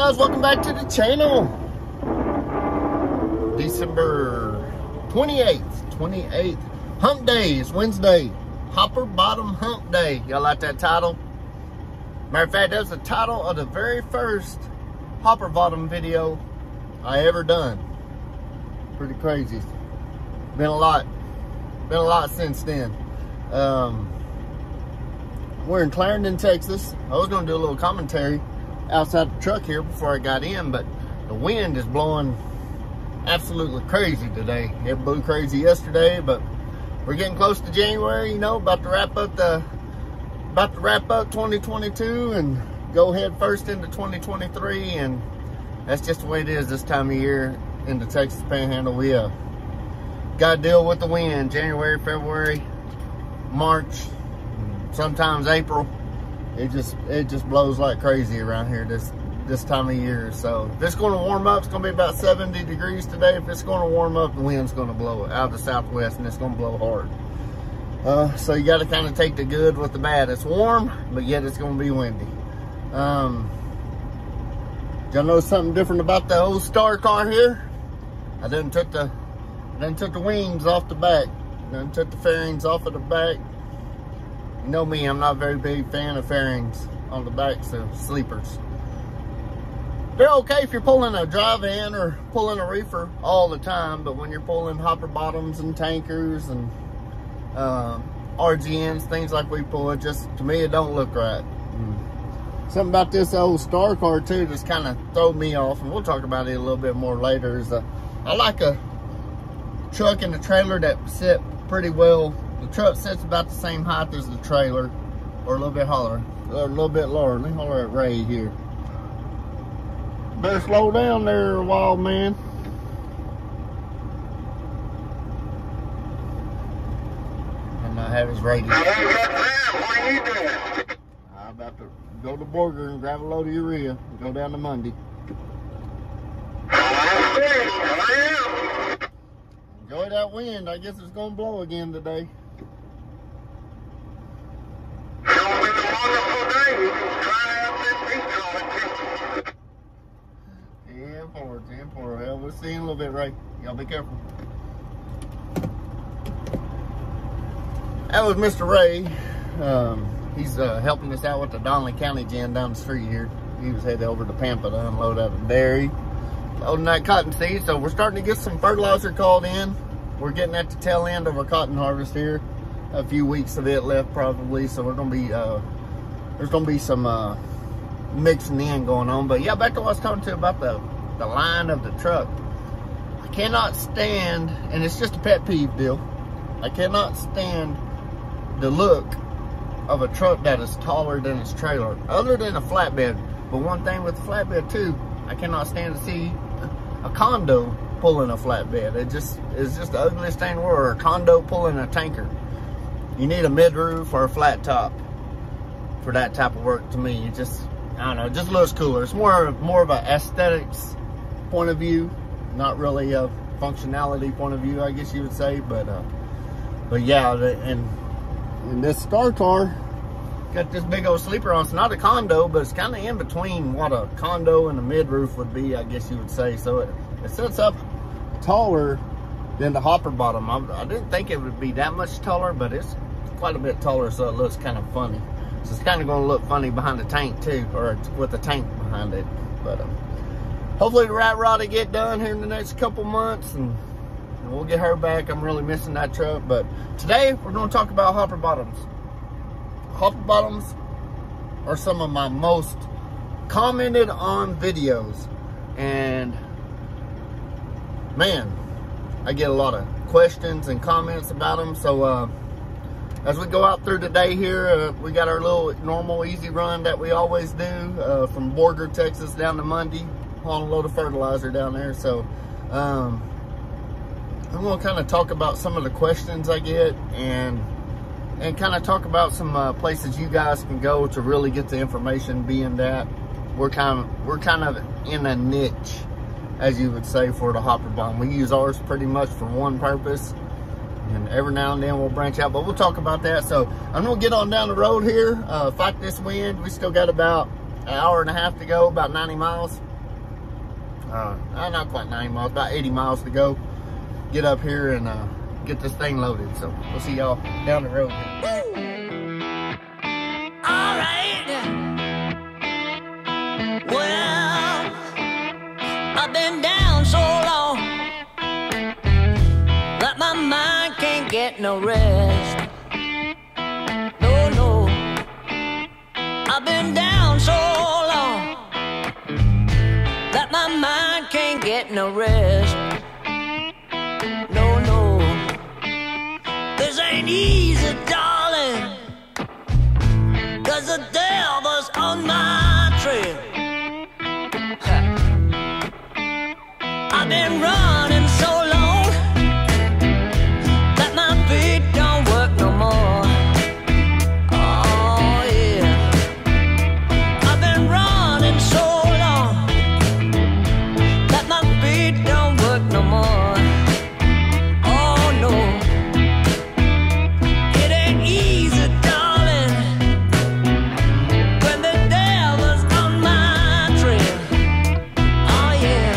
guys, welcome back to the channel. December 28th, hump day. It's Wednesday, hopper bottom hump day. Y'all like that title? Matter of fact, that's the title of the very first hopper bottom video I ever done. Pretty crazy. Been a lot since then. We're in Clarendon, Texas. I was gonna do a little commentary outside the truck here before I got in, but the wind is blowing absolutely crazy today. It blew crazy yesterday, but we're getting close to January, you know, about to wrap up 2022 and go head first into 2023, and that's just the way it is this time of year in the Texas Panhandle. We got to deal with the wind. January, February, March, sometimes April. It just blows like crazy around here this time of year. So if it's going to warm up, it's going to be about 70 degrees today. If it's going to warm up, the wind's going to blow out of the southwest, and it's going to blow hard. So you got to kind of take the good with the bad. It's warm, but yet it's going to be windy. Y'all know something different about the old Star car here? I done took the wings off the back. Done took the fairings off of the back. You know me, I'm not a very big fan of fairings on the backs of sleepers. They're okay if you're pulling a dry van or pulling a reefer all the time, but when you're pulling hopper bottoms and tankers and RGNs, things like we pull, it just, to me, it don't look right. Something about this old Star car too that's kind of thrown me off, and we'll talk about it a little bit more later, is I like a truck and a trailer that sit pretty well. The truck sits about the same height as the trailer, or a little bit lower. Let me holler at Ray here. Better slow down there, wild man. And I have his radio. What are you doing? I'm about to go to Borger and grab a load of urea and go down to Monday. Enjoy that wind. I guess it's gonna blow again today. 10-4. Hell, we'll see in a little bit, Ray. Y'all be careful. That was Mr. Ray. He's helping us out with the Donley County Gin down the street here. He was headed over to Pampa to unload out of the dairy, loading that cotton seed. So we're starting to get some fertilizer called in. We're getting at the tail end of our cotton harvest here. A few weeks of it left probably. So we're gonna be there's gonna be some mixing in going on. But yeah, back to what I was talking to about the line of the truck. I cannot stand, and it's just a pet peeve deal, I cannot stand the look of a truck that is taller than its trailer, other than a flatbed. But one thing with the flatbed too, I cannot stand to see a condo pulling a flatbed. It's just the ugliest thing in the world. Or a condo pulling a tanker. You need a mid-roof or a flat top for that type of work. To me, it just, I don't know, it just looks cooler. It's more of an aesthetics point of view, not really a functionality point of view, I guess you would say. But yeah, and this Star car got this big old sleeper on. It's not a condo, but it's kind of in between what a condo and a mid-roof would be, I guess you would say. So it sets up taller than the hopper bottom. I didn't think it would be that much taller, but it's quite a bit taller, so it looks kind of funny. So it's kind of going to look funny behind the tank too, or with the tank behind it. But hopefully the rat rod will get done here in the next couple months, and we'll get her back. I'm really missing that truck. But today we're going to talk about hopper bottoms. Hopper bottoms are some of my most commented on videos, and man, I get a lot of questions and comments about them. So as we go out through the day here, we got our little normal easy run that we always do from Borger, Texas down to Monday, hauling a load of fertilizer down there. So I'm going to kind of talk about some of the questions I get, and kind of talk about some places you guys can go to really get the information, being that we're kind of in a niche, as you would say, for the hopper bottom. We use ours pretty much for one purpose, and every now and then we'll branch out, but we'll talk about that. So I'm gonna get on down the road here, fight this wind. We still got about an hour and a half to go, about 90 miles. not quite 90 miles, about 80 miles to go. Get up here and get this thing loaded. So we'll see y'all down the road. All right. Well, I've been down so long that my mind can't get no rest. No, no. I've been down so long that my mind can't get no rest. No, no. This ain't easy, darling, 'cause the devil's on my trail. I've been running so long that my feet don't work no more. Oh yeah. I've been running so long that my feet don't work no more. Oh no. It ain't easy, darling, when the devil's on my trail. Oh yeah.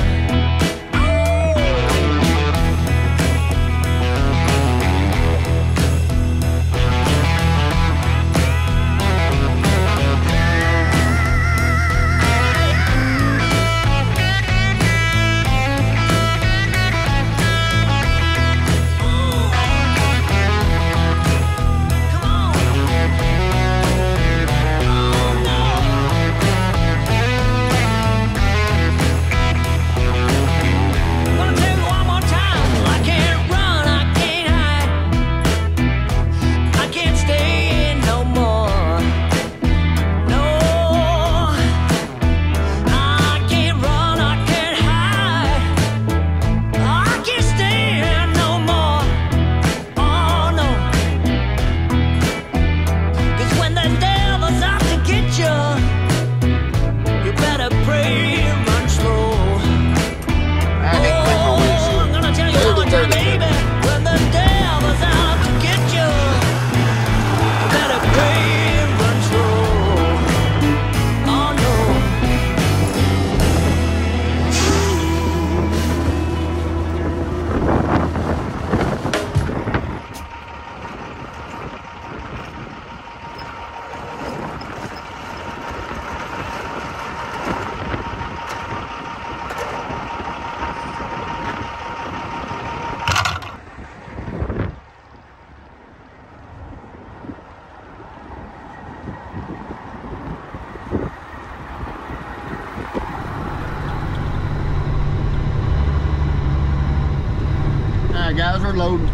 Alright guys, we're loading.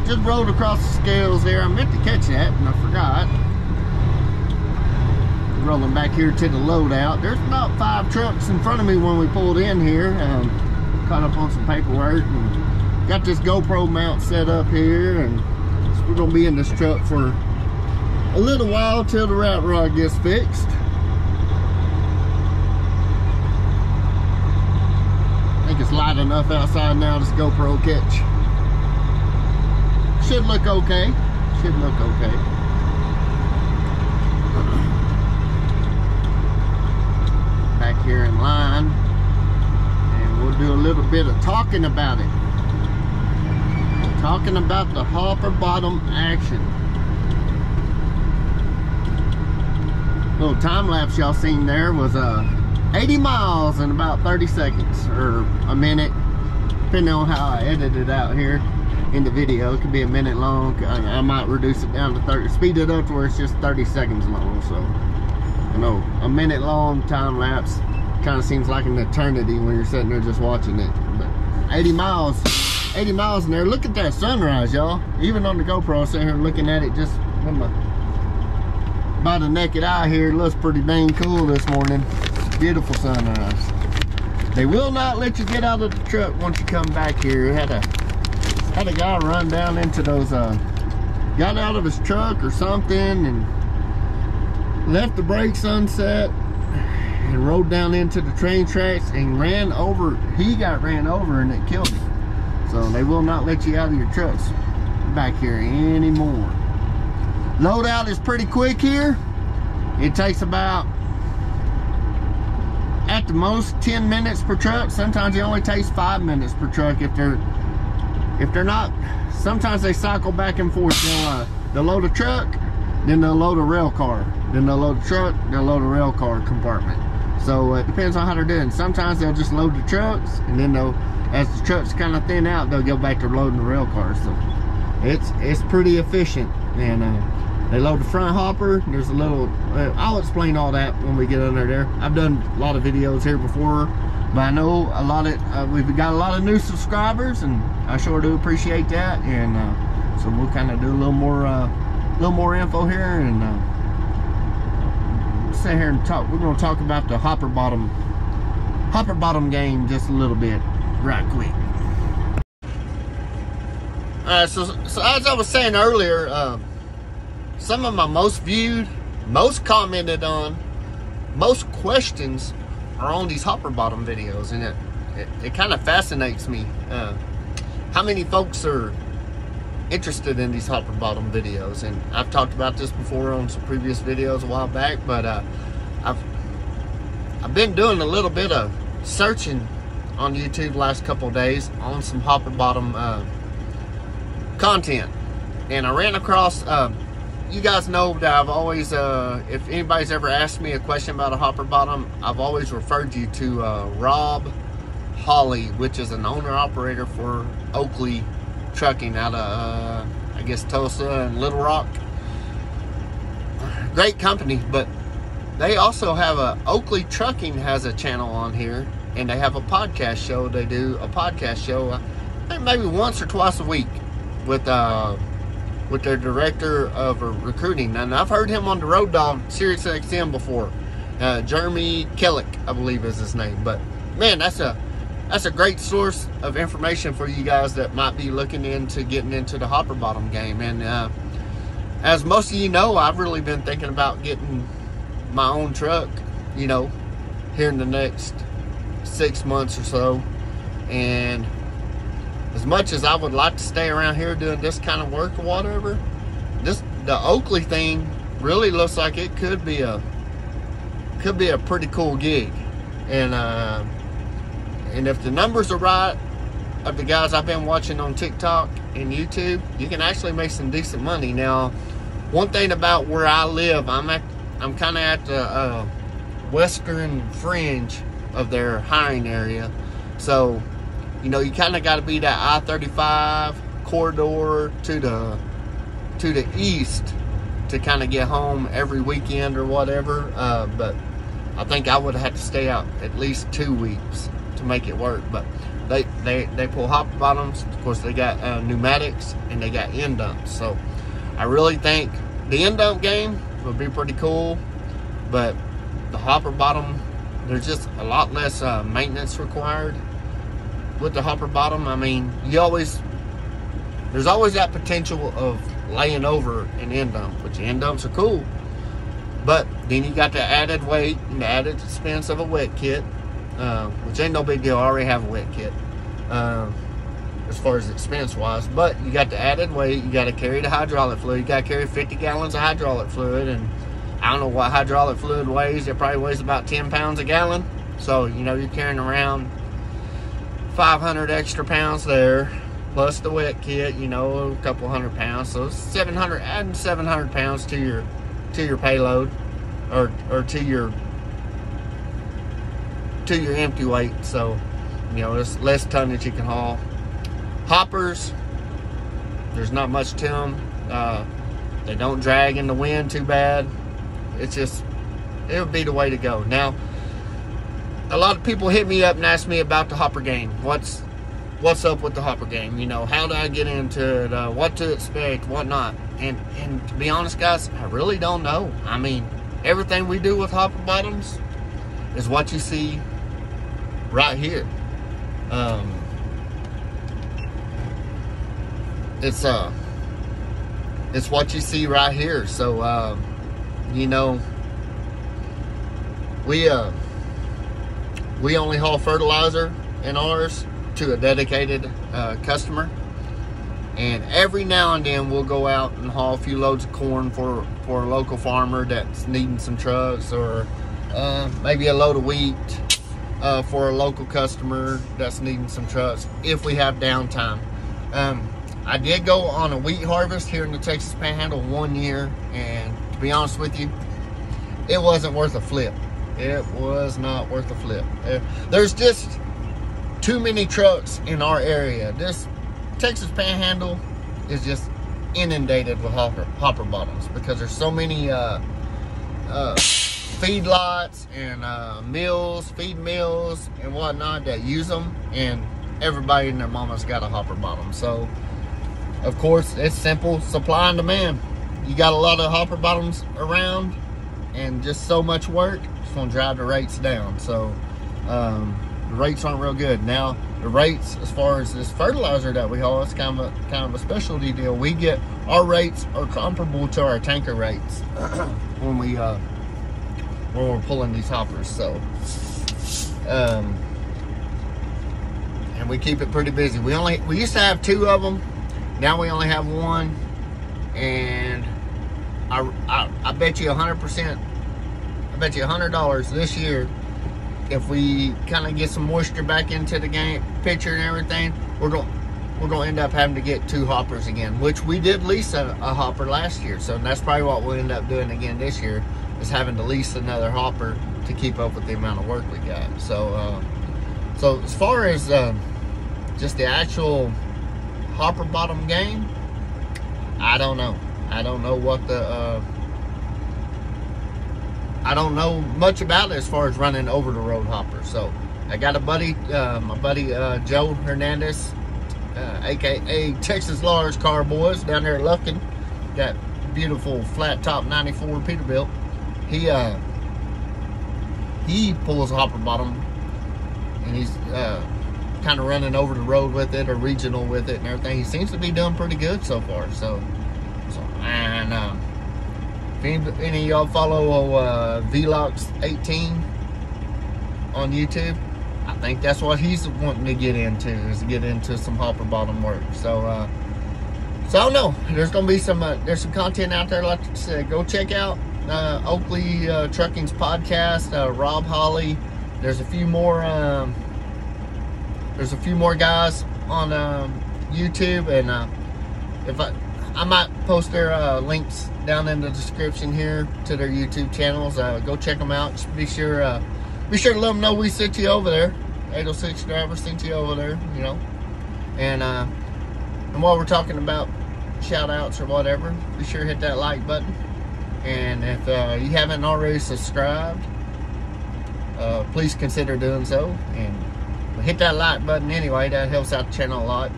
Just rolled across the scales there. I meant to catch that and I forgot. Rolling back here to the loadout. There's about 5 trucks in front of me when we pulled in here. Caught up on some paperwork and got this GoPro mount set up here, and so we're gonna be in this truck for a little while till the rat rod gets fixed. I think it's light enough outside now, this GoPro catch. Should look okay. Should look okay. Back here in line, and we'll do a little bit of talking about it. Talking about the hopper bottom action. Little time lapse y'all seen there was 80 miles in about 30 seconds or a minute, depending on how I edit it out here in the video. It could be a minute long. I might reduce it down to 30, speed it up to where it's just 30 seconds long. So I know a minute long time lapse kind of seems like an eternity when you're sitting there just watching it. But 80 miles in there. Look at that sunrise, y'all. Even on the GoPro, sitting here looking at it just with my by the naked eye here. It looks pretty dang cool this morning. Beautiful sunrise. They will not let you get out of the truck once you come back here. Had a guy run down into those got out of his truck or something and left the brakes unset and rode down into the train tracks and ran over. He got ran over and it killed him. So they will not let you out of your trucks back here anymore. Loadout is pretty quick here. It takes about at the most 10 minutes per truck. Sometimes it only takes 5 minutes per truck if they're not. Sometimes they cycle back and forth. They'll load a truck, then they'll load a rail car, then they'll load a truck, they'll load a rail car compartment. So it depends on how they're doing. Sometimes they'll just load the trucks, and then as the trucks kind of thin out, they'll go back to loading the rail cars. So it's pretty efficient. And they load the front hopper. There's a little, I'll explain all that when we get under there. I've done a lot of videos here before, but I know a lot of, we've got a lot of new subscribers, and I sure do appreciate that. And so we'll kind of do a little more info here, and sit here and talk. We're going to talk about the hopper bottom game just a little bit, right quick. So as I was saying earlier, some of my most viewed, most commented on, most questions are on these hopper bottom videos, and it kind of fascinates me how many folks are interested in these hopper bottom videos. And I've talked about this before on some previous videos a while back, but I've been doing a little bit of searching on YouTube last couple of days on some hopper bottom content, and I ran across, you guys know that I've always, if anybody's ever asked me a question about a hopper bottom, I've always referred you to Rob Hawley, which is an owner-operator for Oakley Trucking out of, I guess, Tulsa and Little Rock. Great company, but they also have Oakley Trucking has a channel on here, and they have a podcast show. They do a podcast show, I think maybe once or twice a week, with their director of recruiting. And I've heard him on the Road Dog Sirius XM before. Jeremy Kellick, I believe is his name. But man, that's a great source of information for you guys that might be looking into getting into the hopper bottom game. And as most of you know, I've really been thinking about getting my own truck, you know, here in the next 6 months or so. And as much as I would like to stay around here doing this kind of work or whatever, the Oakley thing really looks like it could be a pretty cool gig. And if the numbers are right of the guys I've been watching on TikTok and YouTube, you can actually make some decent money. Now, one thing about where I live, I'm kind of at the western fringe of their hiring area, so you know, you kind of got to be that I-35 corridor to the east to kind of get home every weekend or whatever. But I think I would have to stay out at least 2 weeks to make it work. But they pull hopper bottoms. Of course, they got pneumatics, and they got end dumps. So I really think the end dump game would be pretty cool. But the hopper bottom, there's just a lot less maintenance required with the hopper bottom. I mean, there's always that potential of laying over an end dump, which end dumps are cool. But then you got the added weight and the added expense of a wet kit, which ain't no big deal. I already have a wet kit as far as expense wise. But you got the added weight. You got to carry the hydraulic fluid. You got to carry 50 gallons of hydraulic fluid, and I don't know what hydraulic fluid weighs. It probably weighs about 10 pounds a gallon. So you know, you're carrying around 500 extra pounds there, plus the wet kit, you know, a couple hundred pounds. So 700, adding 700 pounds to your payload, or to your empty weight. So you know, it's less tonnage you can haul. Hoppers, there's not much to them. They don't drag in the wind too bad. It's just, it would be the way to go. Now, a lot of people hit me up and ask me about the hopper game. What's up with the hopper game? You know, how do I get into it? What to expect? What not? And to be honest, guys, I really don't know. I mean, everything we do with hopper bottoms is what you see right here. It's what you see right here. So you know, we only haul fertilizer in ours to a dedicated customer, and every now and then we'll go out and haul a few loads of corn for a local farmer that's needing some trucks, or maybe a load of wheat, for a local customer that's needing some trucks if we have downtime. I did go on a wheat harvest here in the Texas Panhandle 1 year, and to be honest with you, it wasn't worth a flip. It was not worth a flip. There's just too many trucks in our area. This Texas Panhandle is just inundated with hopper bottoms because there's so many feedlots and feed mills and whatnot that use them, and everybody and their mama's got a hopper bottom. So of course it's simple supply and demand. You got a lot of hopper bottoms around and just so much work, it's gonna drive the rates down. So the rates aren't real good. Now the rates as far as this fertilizer that we haul, it's kind of a specialty deal. We get, our rates are comparable to our tanker rates when we're pulling these hoppers. So and we keep it pretty busy. We used to have 2 of them, now we only have 1, and I bet you 100%, I bet you $100 this year, if we kind of get some moisture back into the game picture and everything, we're gonna end up having to get 2 hoppers again, which we did lease a hopper last year. So that's probably what we'll end up doing again this year, is having to lease another hopper to keep up with the amount of work we got. So so as far as just the actual hopper bottom game, I don't know. I don't know what the I don't know much about it as far as running over the road hoppers. So I got a buddy, my buddy Joe Hernandez, aka TXLARGECARBOYZ, down there at Lufkin, that beautiful flat top 94 Peterbilt. He pulls a hopper bottom, and he's kind of running over the road with it, or regional with it and everything. He seems to be doing pretty good so far. So and if any of y'all follow Vlogs18 on YouTube, I think that's what he's wanting to get into, is to get into some hopper bottom work. So I don't know. There's gonna be some there's some content out there. Like I said, go check out Oakley Trucking's podcast. Rob Holly. There's a few more guys on YouTube, and if I might post their links down in the description here to their YouTube channels. Go check them out. Just be sure to let them know we sent you over there. 806 driver sent you over there, you know. And while we're talking about shout outs or whatever, be sure to hit that like button. And if you haven't already subscribed, please consider doing so. And hit that like button anyway. That helps out the channel a lot.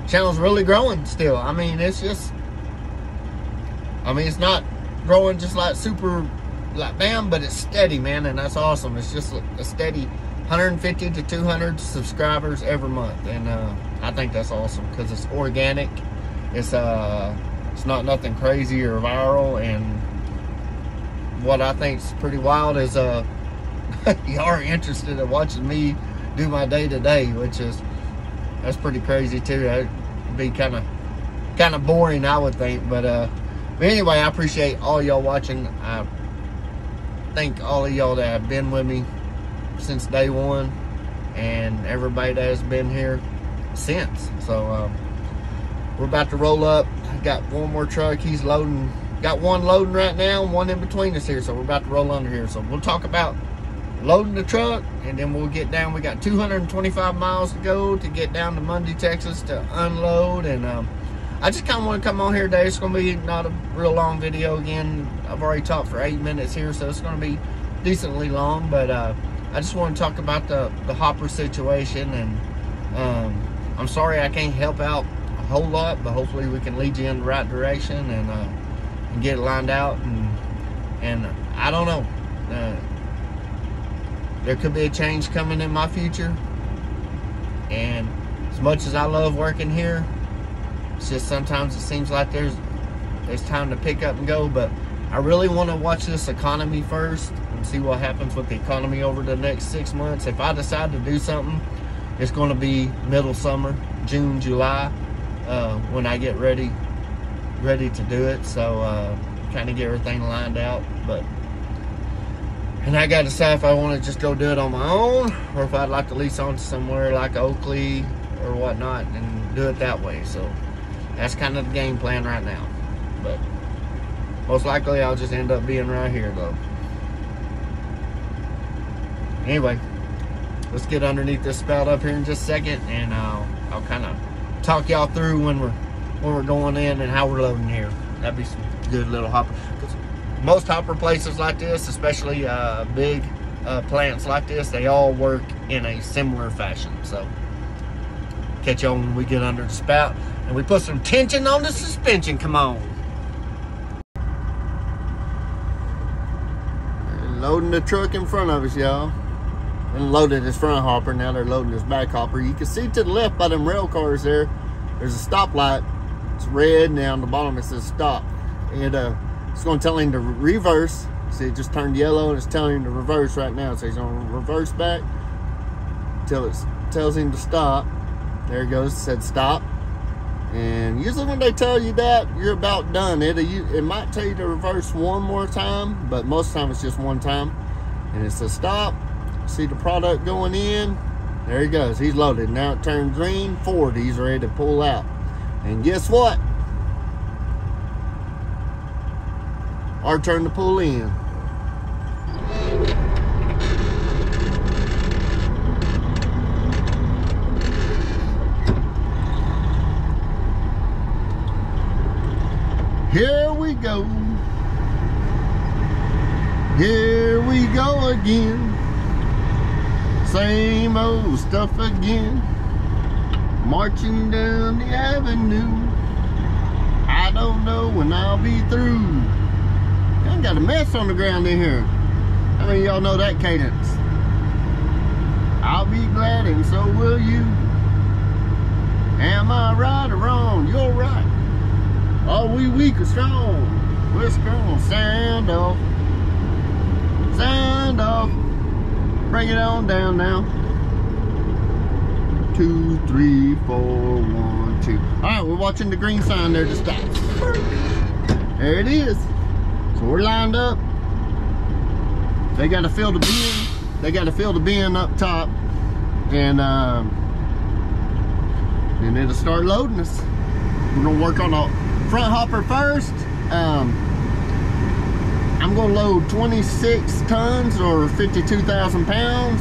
Channel's really growing still. I mean, it's not growing just like super like bam, but it's steady, man, and that's awesome. It's just a steady 150 to 200 subscribers every month, and I think that's awesome because it's organic. It's not nothing crazy or viral. And what I think is pretty wild is you are interested in watching me do my day-to-day, which is, that's pretty crazy too. That'd be kind of boring, I would think, but anyway, I appreciate all y'all watching. I thank all of y'all that have been with me since day one, and everybody that has been here since. So we're about to roll up. I got one more truck. He's loading. Got one loading right now, and one in between us here. So we're about to roll under here. So we'll talk about loading the truck, and then we'll get down. We got 225 miles to go to get down to Mundy, Texas to unload. And I just kind of want to come on here today. It's going to be not a real long video again. I've already talked for 8 minutes here, so it's going to be decently long. But I just want to talk about the hopper situation. And I'm sorry I can't help out a whole lot, but hopefully we can lead you in the right direction and get it lined out. And I don't know. There could be a change coming in my future. And as much as I love working here, it's just sometimes it seems like there's time to pick up and go. But I really want to watch this economy first and see what happens with the economy over the next 6 months. If I decide to do something, it's going to be middle summer, June, July, when I get ready to do it. So kind of get everything lined out. But And I gotta decide if I want to just go do it on my own, or if I'd like to lease on to somewhere like Oakley or whatnot and do it that way. So that's kind of the game plan right now. But most likely I'll just end up being right here though. Anyway, let's get underneath this spout up here in just a second, and I'll kind of talk y'all through when we're going in and how we're loading here. That'd be some good little hopper. Most hopper places like this, especially big plants like this, they all work in a similar fashion. So catch y'all when we get under the spout and we put some tension on the suspension. Come on. They're loading the truck in front of us, y'all. And loaded his front hopper, now they're loading his back hopper. You can see to the left by them rail cars there, there's a stoplight. It's red, and on the bottom it says stop. And it's going to tell him to reverse. See, it just turned yellow and it's telling him to reverse right now. So he's going to reverse back until it tells him to stop. There it goes, it said stop. And usually when they tell you that, you're about done. It might tell you to reverse one more time, but most of the time it's just one time. And it says stop. See the product going in. There he goes, he's loaded. Now it turned green, forward, he's ready to pull out. And guess what? Our turn to pull in. Here we go. Here we go again. Same old stuff again. Marching down the avenue. I don't know when I'll be through. I got a mess on the ground in here. How many of y'all know that cadence? I'll be glad and so will you. Am I right or wrong? You're right. Are we weak or strong? We're strong. Sound off. Sound off. Bring it on down now. 2, 3, 4, 1, 2. Alright, we're watching the green sign there to stop. There it is. So we're lined up. They got to fill the bin. They got to fill the bin up top. And then it'll start loading us. We're going to work on the front hopper first. I'm going to load 26 tons or 52,000 pounds.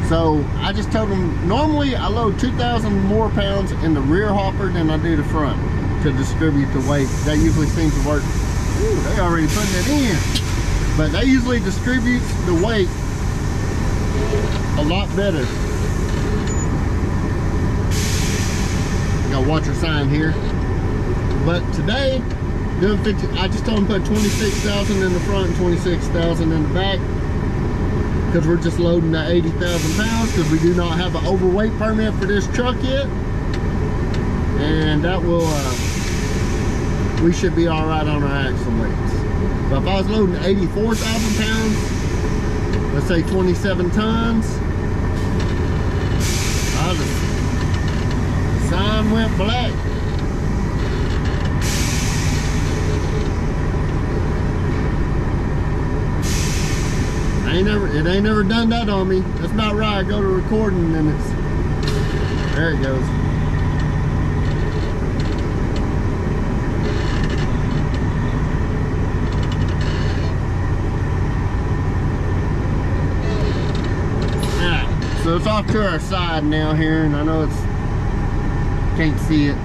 So I just told them, normally I load 2,000 more pounds in the rear hopper than I do the front to distribute the weight. That usually seems to work. Ooh, they already putting it in. But that usually distributes the weight a lot better. You gotta watch your sign here. But today, doing 50, I just told them put 26,000 in the front and 26,000 in the back. Because we're just loading that 80,000 pounds because we do not have an overweight permit for this truck yet. And that will, we should be all right on our axle weights. But if I was loading 84,000 pounds, let's say 27 tons, the sign went black. It ain't never done that on me. That's about right. I go to recording and it's, there it goes. Alright, so it's off to our side now here, and I know it's, can't see it.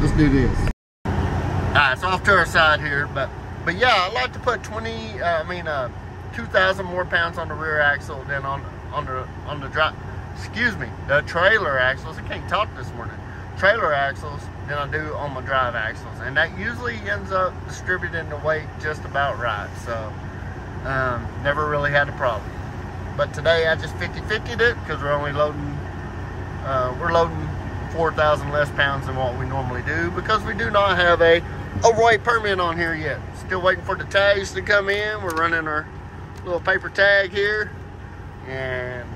Let's do this. Alright, it's off to our side here, but yeah, I like to put 2,000 more pounds on the rear axle than on the drive. Excuse me, the trailer axles. I can't talk this morning. Trailer axles than I do on my drive axles, and that usually ends up distributing the weight just about right. So never really had a problem. But today I just 50-50'd it because we're only loading 4,000 less pounds than what we normally do because we do not have a overweight permit on here yet. Still waiting for the tags to come in. We're running our little paper tag here, and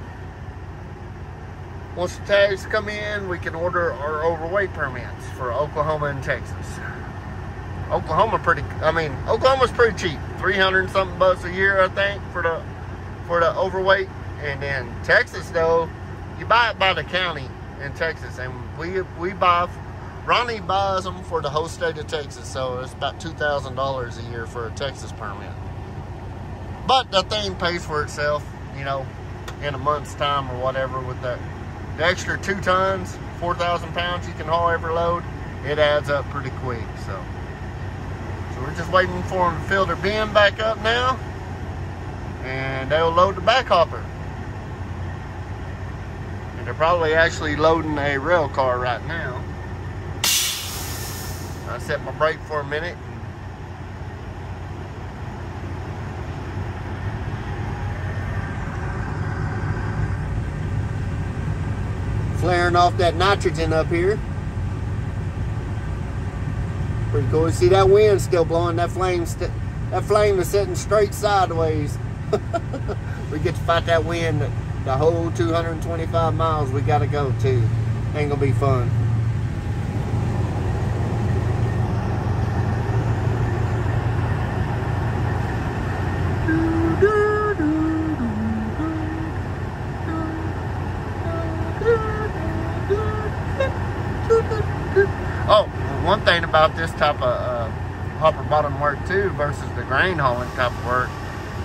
once the tags come in, we can order our overweight permits for Oklahoma and Texas. Oklahoma's pretty cheap. $300 something bucks a year, I think, for the overweight. And then Texas, though, you buy it by the county in Texas, and Ronnie buys them for the whole state of Texas, so it's about $2,000 a year for a Texas permit. But the thing pays for itself, you know, in a month's time or whatever. With the extra 2 tons, 4,000 pounds you can haul every load, it adds up pretty quick. So we're just waiting for them to fill their bin back up now, and they'll load the back hopper. And they're probably actually loading a rail car right now. I set my brake for a minute. Flaring off that nitrogen up here. Pretty cool. You see that wind still blowing. That flame is sitting straight sideways. We get to fight that wind the whole 225 miles we gotta go too. Ain't gonna be fun. Oh, one thing about this type of hopper bottom work too versus the grain hauling type of work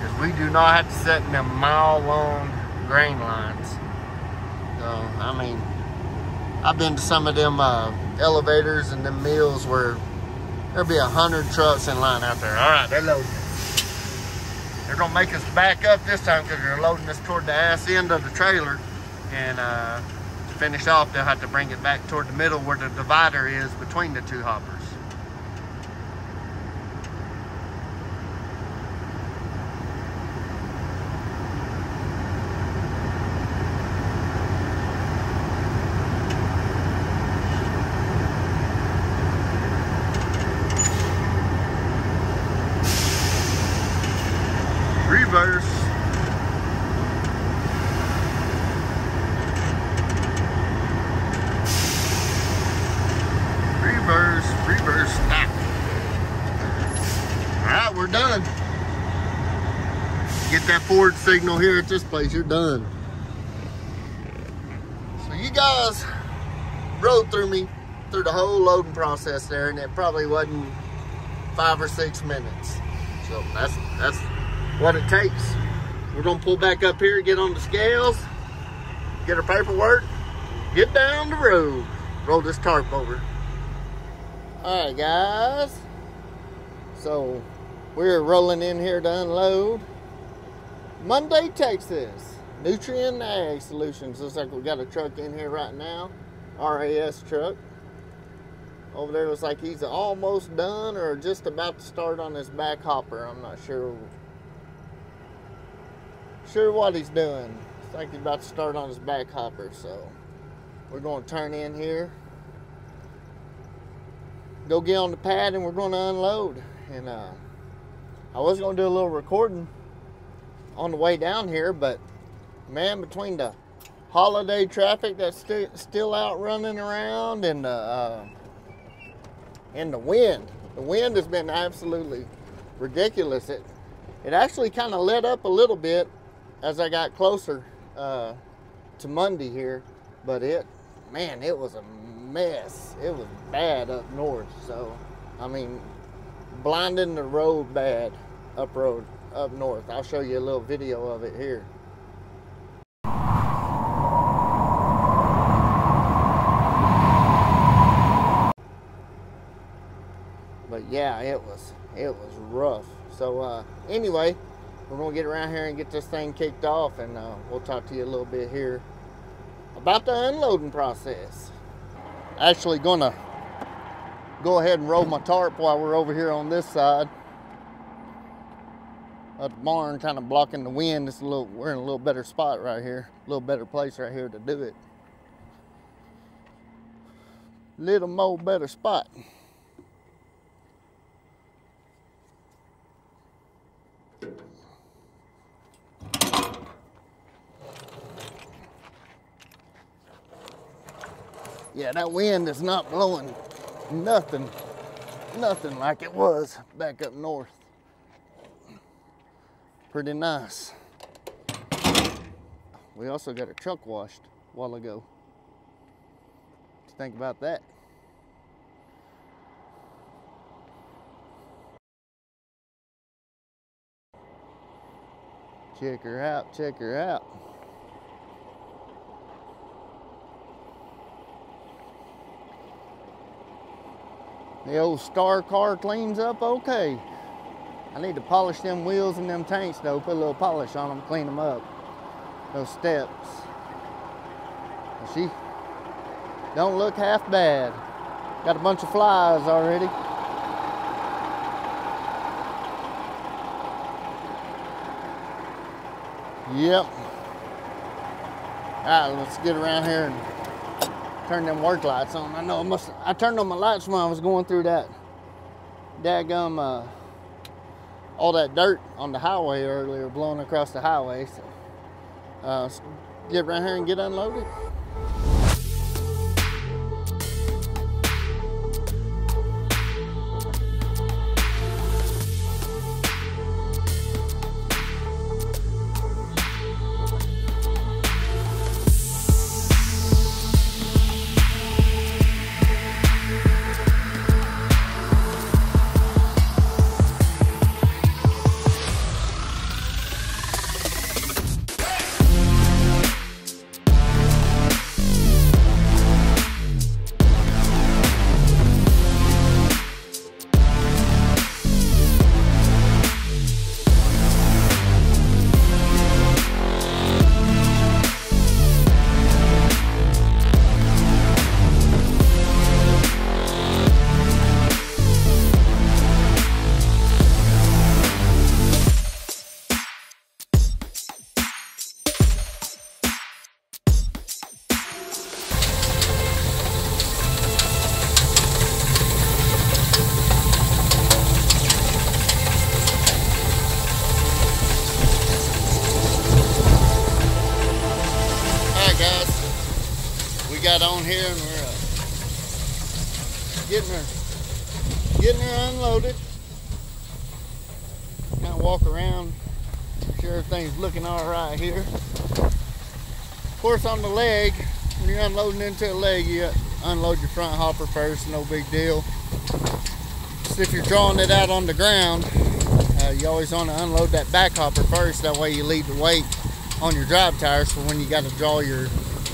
is we do not have to set in them mile-long grain lines. So, I mean, I've been to some of them elevators and them mills where there'll be 100 trucks in line out there. All right, they're loading. They're gonna make us back up this time because they're loading us toward the ass end of the trailer, and to finish off, they'll have to bring it back toward the middle where the divider is between the 2 hoppers. Reverse. Reverse, stop. All right, we're done. Get that forward signal here at this place, you're done. So you guys rode through the whole loading process there, and it probably wasn't 5 or 6 minutes. So that's what it takes. We're gonna pull back up here, get on the scales, get our paperwork, get down the road, roll this tarp over. All right, guys. So we're rolling in here to unload. Monday, Texas. Nutrient Ag Solutions. Looks like we got a truck in here right now. RAS truck. Over there looks like he's almost done or just about to start on his back hopper. I'm not sure what he's doing. Looks like he's about to start on his back hopper. So we're going to turn in here, go get on the pad, and we're going to unload. And I was going to do a little recording on the way down here, but man, between the holiday traffic that's still out running around and the wind has been absolutely ridiculous. It actually kind of let up a little bit as I got closer to Monday here, but it was a mess. It was bad up north. So I mean, blinding the road bad up north. I'll show you a little video of it here. But yeah, it was rough. So anyway, we're gonna get around here and get this thing kicked off, and we'll talk to you a little bit here about the unloading process. Actually gonna go ahead and roll my tarp while we're over here on this side. The barn kind of blocking the wind. We're in a little better spot right here, a little better place right here to do it. Little more better spot. Yeah, that wind is not blowing nothing like it was back up north. pretty nice. We also got our truck washed a while ago. What do you think about that? Check her out, check her out. The old Star car cleans up okay. I need to polish them wheels and them tanks though, put a little polish on them, clean them up. Those steps. She don't look half bad. Got a bunch of flies already. Yep. Alright, let's get around here and turn them work lights on. I know I turned on my lights when I was going through that daggum all that dirt on the highway earlier, blowing across the highway. So let's get around here and get unloaded. Got on here and we're getting her unloaded. Kind of walk around, make sure everything's looking all right here. Of course, on the leg, when you're unloading into a leg, you unload your front hopper first, no big deal. So if you're drawing it out on the ground, you always want to unload that back hopper first. That way you leave the weight on your drive tires for when you got to draw your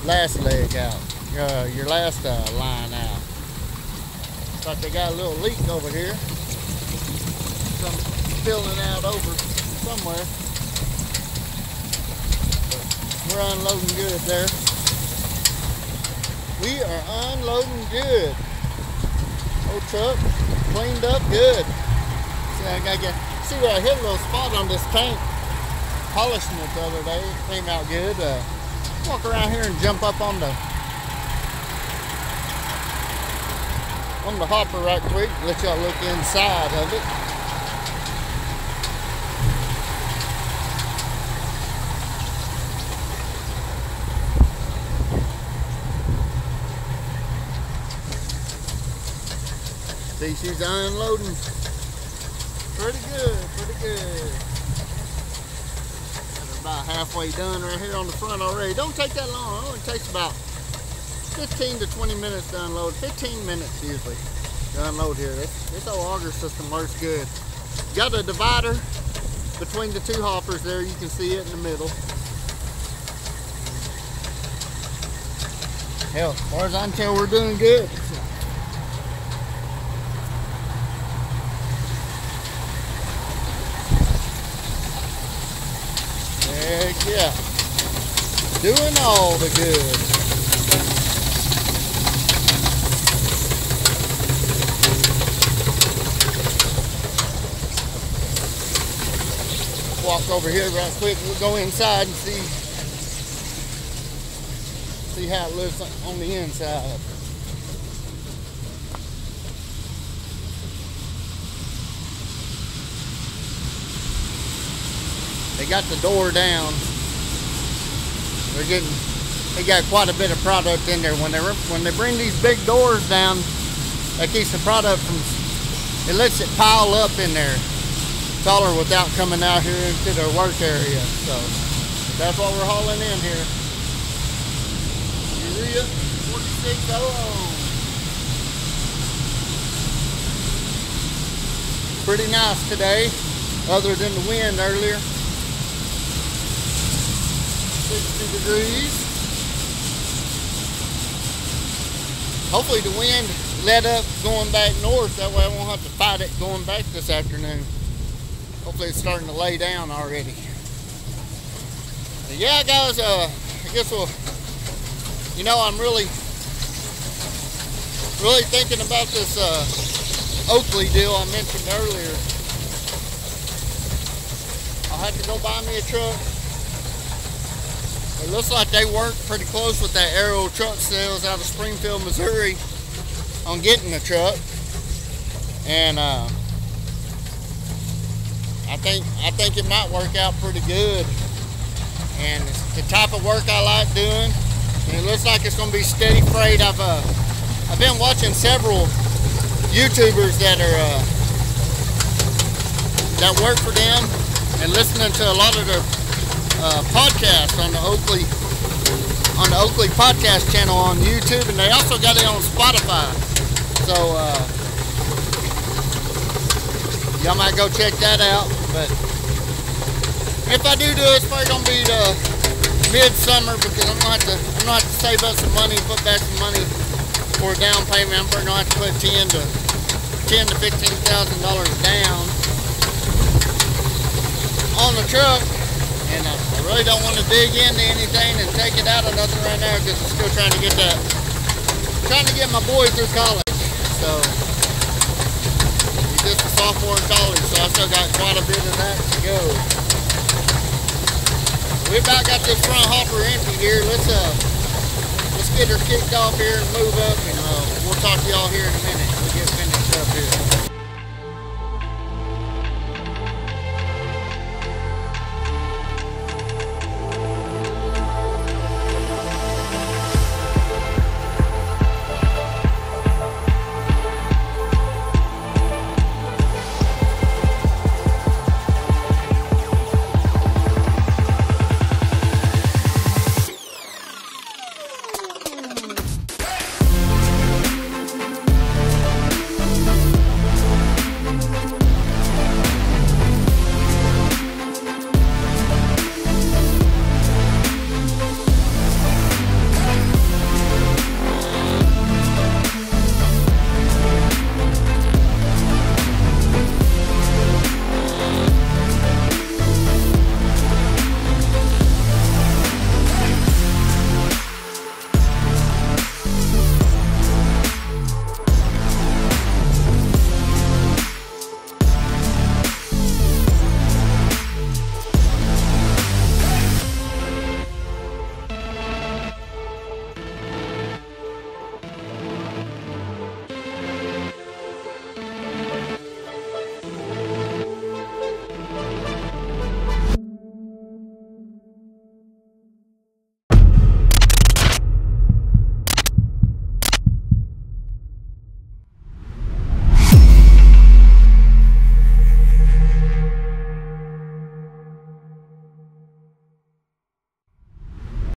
last leg out. Your last line out. But they got a little leak over here. Some spilling out over somewhere. But we're unloading good there. We are unloading good. Old truck cleaned up good. See where I hit a little spot on this tank. Polishing it the other day. It came out good. Walk around here and jump up on the hopper right quick, let y'all look inside of it. See, she's unloading pretty good, pretty good. Got her about halfway done right here on the front already. Don't take that long, it only takes about 15 to 20 minutes to unload. 15 minutes usually to unload here. This old auger system works good. Got a divider between the two hoppers there. You can see it in the middle. Hell, as far as I can tell, we're doing good. Heck yeah. Doing all the good. Walk over here right quick. We'll go inside and see how it looks on the inside. They got the door down. They got quite a bit of product in there. When they bring these big doors down, that keeps the product from, it lets it pile up in there. taller without coming out here into their work area. So that's what we're hauling in here. Urea 4600. Pretty nice today, other than the wind earlier. 60 degrees. Hopefully the wind let up going back north, that way I won't have to fight it going back this afternoon. Hopefully it's starting to lay down already. But yeah, guys, I guess we'll, you know, I'm really thinking about this Oakley deal I mentioned earlier. I'll have to go buy me a truck. It looks like they worked pretty close with that Aero truck sales out of Springfield, Missouri on getting a truck. And I think it might work out pretty good. And it's the type of work I like doing. And it looks like it's going to be steady freight. I've been watching several YouTubers that work for them and listening to a lot of their podcasts on the Oakley podcast channel on YouTube, and they also got it on Spotify. So y'all might go check that out. But if I do it, it's probably gonna be the midsummer, because I'm gonna have to save up some money, put back some money for a down payment. I'm probably gonna have to put $10,000 to $15,000 down on the truck. And I really don't want to dig into anything and take it out of nothing right now, because I'm still trying to get my boy through college. So he's just a sophomore in college, so I still got quite a bit of that to go. We about got this front hopper empty here. Let's get her kicked off here and move up, and we'll talk to y'all here in a minute.